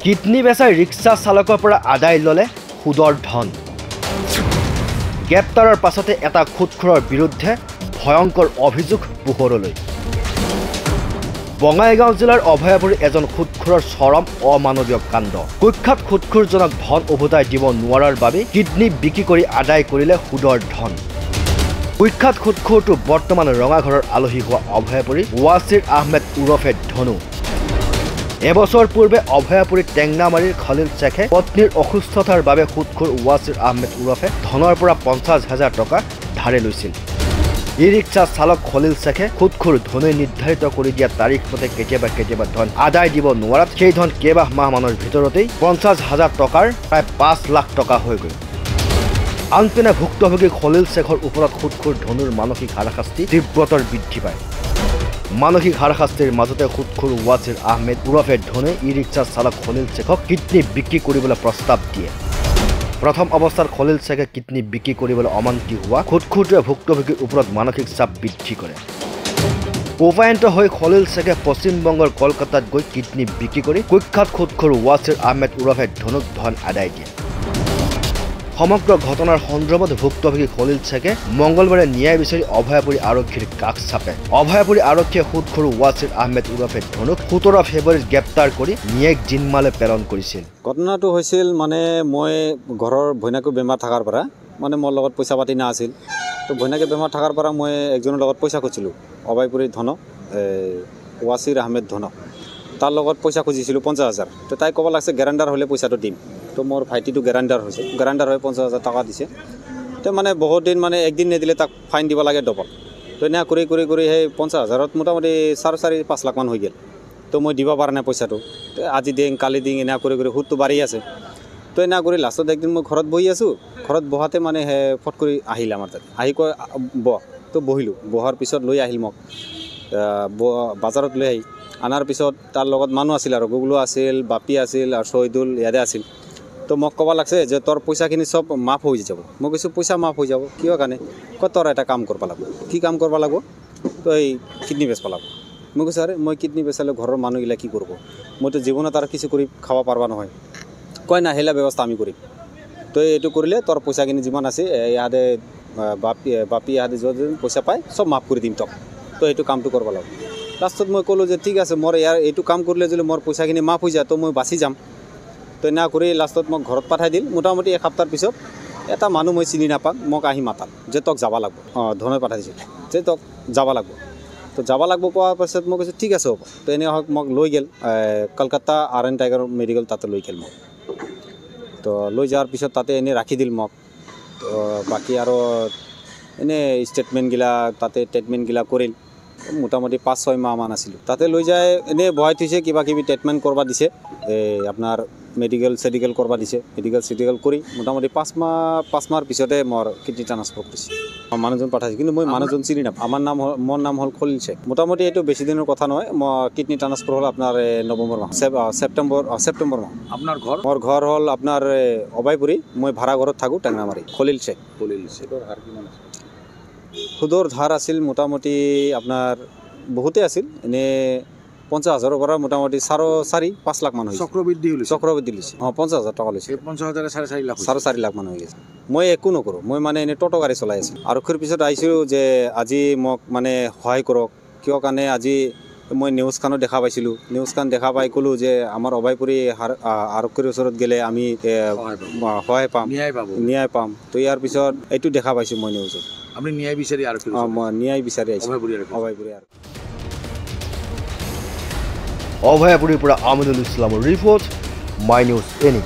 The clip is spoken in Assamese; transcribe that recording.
কিডনি বেচাই ৰিক্সা চালকৰ পৰা আদায় ল'লে সুদৰ ধন। গ্ৰেপ্তাৰৰ পাছতে এটা খুদখুৰৰ বিৰুদ্ধে ভয়ংকৰ অভিযোগ পোহৰলৈ। বঙাইগাঁও জিলাৰ অভয়াপুৰী এজন খুদখুৰৰ চৰম অমানৱীয় কাণ্ড। কুখ্যাত খুদখুৰজনক ধন উভতাই দিব নোৱাৰাৰ বাবে কিডনি বিক্ৰী কৰি আদায় কৰিলে সুদৰ ধন। কুখ্যাত খুদখুৰটো বৰ্তমান ৰঙাঘৰৰ আলহী হোৱা অভয়াপুৰী ৱাছিৰ আহমেদ উৰফে ধনু। এবছৰ পূৰ্বে অভয়াপুৰী টেংনামাৰীৰ খলিল শ্বেখে পত্নীৰ অসুস্থতাৰ বাবে খুদখুৰ ৱাছিৰ আহমেদ উৰফে ধনৰ পৰা 50,000 টকা ধাৰে লৈছিল। ই ৰিক্সা চালক খলিল শ্বেখে খুদখুৰ ধনুই নিৰ্ধাৰিত কৰি দিয়া তাৰিখ মতে কেতিয়াবা ধন আদায় দিব নোৱাৰাত সেই ধন কেইবাহ মাহমানৰ ভিতৰতেই 50,000 টকাৰ প্ৰায় 5 লাখ টকা হৈ গ'ল। আনপিনে ভুক্তভোগী খলিল শ্বেখৰ ওপৰত খুদখুৰ ধনুৰ মানসিক হাৰাশাস্তি তীব্ৰতৰ বৃদ্ধি পায়। মানসিক হাৰাশাস্তিৰ মাজতে খুদখুৰ ৱাছিৰ আহমেদ উৰফে ধনুই ই ৰিক্সা চালক খলিল শ্বেখক কিডনি বিক্ৰী কৰিবলৈ প্ৰস্তাৱ দিয়ে। প্ৰথম অৱস্থাত খলিল শ্বেখে কিডনি বিক্ৰী কৰিবলৈ অমান্তি হোৱা খুদখুৰটোৱে ভুক্তভোগীৰ ওপৰত মানসিক চাপ বৃদ্ধি কৰে। উপায়ন্ত হৈ খলিল শ্বেখে পশ্চিমবংগৰ কলকাতাত গৈ কিডনি বিক্ৰী কৰি কুখ্যাত খুদখুৰ ৱাছিৰ আহমেদ উৰফে ধনুক ধন আদায় দিয়ে। সমগ্ৰ ঘটনাৰ সন্দৰ্ভত ভুক্তভোগী খলিল শ্বেখে মঙলবাৰে ন্যায় বিচাৰি অভয়াপুৰী আৰক্ষীৰ কাষ চাপে। অভয়াপুৰী আৰক্ষীয়ে খুদখুৰ ৱাছিৰ আহমেদ উৰফে ধনুক 17 ফেব্ৰুৱাৰীত গ্ৰেপ্তাৰ কৰি ন্যায়িক জিম্মালৈ প্ৰেৰণ কৰিছিল। ঘটনাটো হৈছিল মই ঘৰৰ ভৈনাকো বেমাৰ থকাৰ পৰা মোৰ লগত পইচা পাতি নাছিল। তো ভৈনাকে বেমাৰ থকাৰ পৰা মই একজনৰ লগত পইচা খুজিছিলোঁ অভয়াপুৰী ধনক ৱাছিৰ আহমেদ ধনক তাৰ লগত পইচা খুজিছিলোঁ 50,000। তো তাই ক'ব লাগছে গেৰাণ্ডাৰ হ'লে পইচাটো দিম। তো মোৰ ভাইটিটো গেৰাণ্ডাৰ হৈছে, গেৰাণ্ডাৰ হৈ 50,000 টকা দিছে। তো বহুত দিন একদিন নিদিলে তাক ফাইন দিব লাগে ডবল। তো এনে কৰি সেই 50,000ত মোটামুটি 4.5 লাখ মান হৈ গ'ল। তো মই দিব পৰা নাই পইচাটো। তো আজি দিম কালি দিম এনে কৰি সুদটো বাঢ়ি আছে। তো এনে কৰি লাষ্টত একদিন মই ঘৰত বহি আছোঁ। ঘৰত বহাতে ফট কৰি আহিল আমাৰ তাত, আহি কয় তো বহিলোঁ। বহাৰ পিছত লৈ আহিল মোক বাজাৰত লৈ আহি আনাৰ পিছত তাৰ লগত মানুহ আছিল আৰু গুগলো আছিল, বাপি আছিল আৰু শহীদুল ইয়াতে আছিল। তো মোক ক'ব লাগছে যে তোৰ পইচাখিনি চব মাফ হৈ যাব। মই কৈছোঁ পইচা মাফ হৈ যাব কিয় কাৰণে? কয় তোৰ এটা কাম কৰিব লাগিব। কি কাম কৰিব লাগিব? তো এই কিডনি বেচিব লাগিব। মই কৈছোঁ আৰে মই কিডনি বেচালে ঘৰৰ মানুহগিলা কি কৰিব? মইতো জীৱনত আৰু কিছু কৰি খাব পাৰবা নহয়। কয় না সেইলা ব্যৱস্থা আমি কৰিম। তো এইটো কৰিলে তোৰ পইচাখিনি যিমান আছে ইয়াতে বাপি ইয়াতে য'ত পইচা পায় চব মাফ কৰি দিম তোক। তো এইটো কামটো কৰিব লাগিব। লাষ্টত মই ক'লোঁ যে ঠিক আছে মোৰ এইটো কাম কৰিলে যদি মোৰ পইচাখিনি মাফ হৈ যায় তো মই বাচি যাম। তো এনে কৰি লাষ্টত মোক ঘৰত পঠাই দিল। মোটামুটি এসপ্তাহৰ পিছত এটা মানুহ মই চিনি নাপাওঁ মোক আহি মাতাল যে তোক যাব লাগিব। ধনে পঠাই দিছিল যে তোক যাব লাগিব। তো যাব লাগিব কোৱাৰ পাছত মই কৈছোঁ ঠিক আছে হ'ব। তো এনে হওক মোক লৈ গ'ল কলকাতা RN টাইগাৰ মেডিকেল তাতে লৈ গ'ল মোক। তো লৈ যোৱাৰ পিছত তাতে এনেই ৰাখি দিল মোক। তো বাকী আৰু এনেই ষ্টেটমেণ্টগিলা তাতে ট্ৰিটমেণ্টগিলা কৰিল। মোটামুটি 5-6 মাহমান আছিলোঁ তাতে। লৈ যায় এনেই বহাই থৈছে, কিবা কিবি ট্ৰিটমেণ্ট কৰিব দিছে, আপোনাৰ মেডিকেল কৰিব দিছে। মেডিকেল কৰি মোটামুটি 5 মাহৰ পিছতে মোৰ কিডনি ট্ৰান্সফাৰ কৰিছে। মানুহজন পঠাইছে কিন্তু মই মানুহজন চিনি নাপাওঁ। মোৰ নাম হ'ল খলিল শ্বেখ। মোটামুটি এইটো বেছি দিনৰ কথা নহয়। মই কিডনি ট্ৰান্সফাৰ হ'ল আপোনাৰ নৱেম্বৰ মাহ ছেপ্টেম্বৰ মাহ। আপোনাৰ ঘৰ? মোৰ ঘৰ হ'ল আপোনাৰ অভয়াপুৰী। মই ভাড়া ঘৰত থাকোঁ টেংনামাৰী। খলিল শ্বেখৰ হাৰ কিমান আছে? সুদৰ ধাৰ আছিল মোটামুটি আপোনাৰ বহুতে আছিল। এনেই 50,000ৰ পৰা মোটামুটি 4.5 লাখ মান হৈছে। চক্ৰবৃদ্ধি লৈছে। 50,000 টকা লৈছে। 50,000 4.5 লাখ মান হৈ গৈছে। মই একো নকৰোঁ। মই এনে টোটো গাড়ী চলাই আছোঁ। আৰক্ষীৰ পিছত আহিছোঁ যে আজি মোক সহায় কৰক। কিয় কাৰণে আজি মই নিউজখনো দেখা পাইছিলোঁ। নিউজখন দেখা পাই ক'লোঁ যে আমাৰ অভয়াপুৰী আৰক্ষীৰ ওচৰত গ'লে আমি সহায় পাম, ন্যায় পাম। তো ইয়াৰ পিছত এইটো দেখা পাইছোঁ মই নিউজত। আপুনি ন্যায় বিচাৰি মই ন্যায় বিচাৰি আহিছোঁ অভয়াপুৰী। অভয়াপুৰীৰ পৰা আমিনুল ইছলামৰ ৰিপৰ্ট, মাই নিউজ এনি।